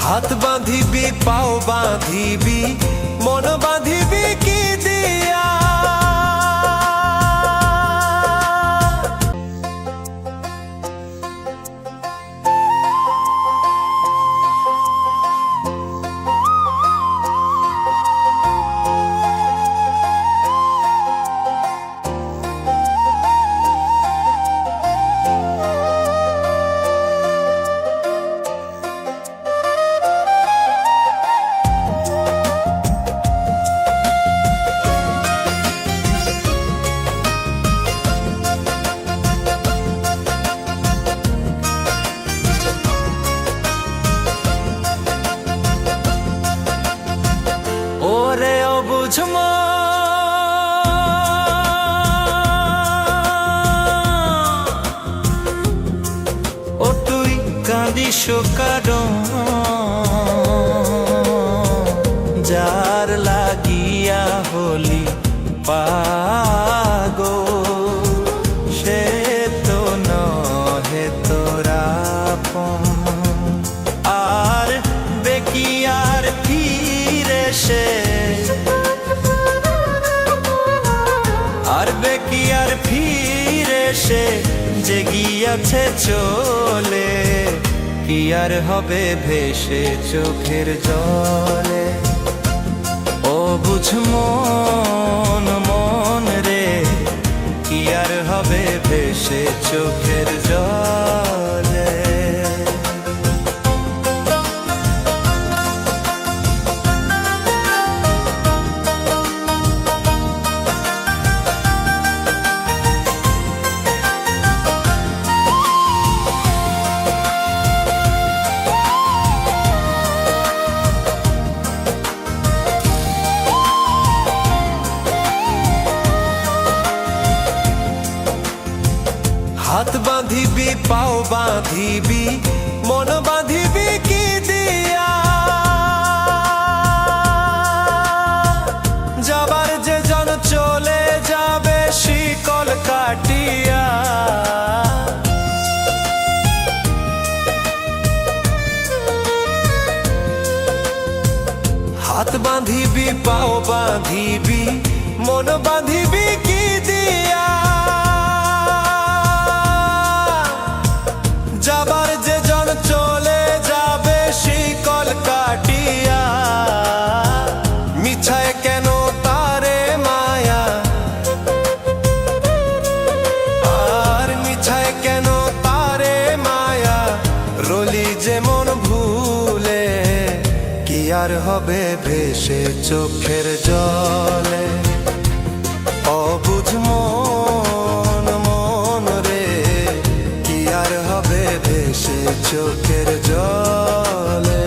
হাত বাঁধিবি পাও বাঁধিবি মন বাঁধিবি কি দিয়া। ওরে অবুঝ ও তুই কাঁদিস কারণ যার লাগিয়া হলি পাগল সে তো নহে তোরা আর বেকিয়ার ফিরে সে আর বেকিয়ার ফিরে সে যে গিয়াছে চলে কি আর হবে ভেসে চোখের জলে। ও বুঝ মন মন রে কি আর হবে ভেসে চোখের জলে। হাত বাঁধিবি পাও বাঁধিবি মন বাঁধিবি কি দিয়া। যাবার যে জন চলে যাবে শিকল কাটিয়া। হাত বাঁধিবি পাও বাঁধিবি মন বাঁধিবি কি দিয়া। যাবার যে জন চলে যাবে শিকল কাটিয়া। মিছায় কেন তারে মায়া আর মিছায় কেন তারে মায়া রলি যেমন ভুলে কি আর হবে ভেসে চোখের জলে। অবুঝ মন মন রে কি আর হবে ভেসে চোখের জলে।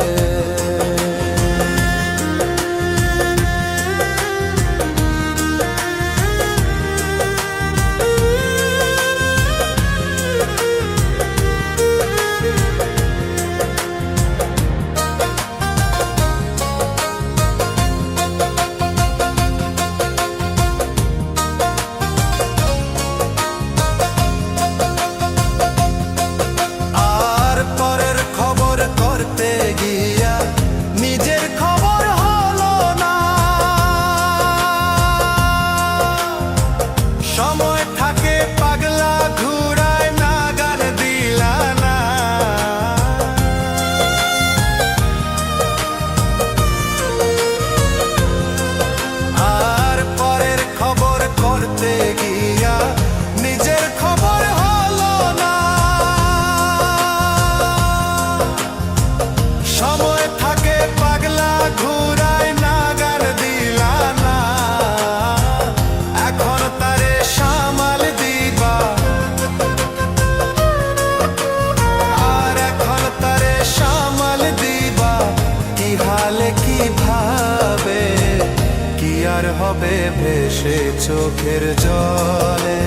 হবে ভেসে চোখের জলে।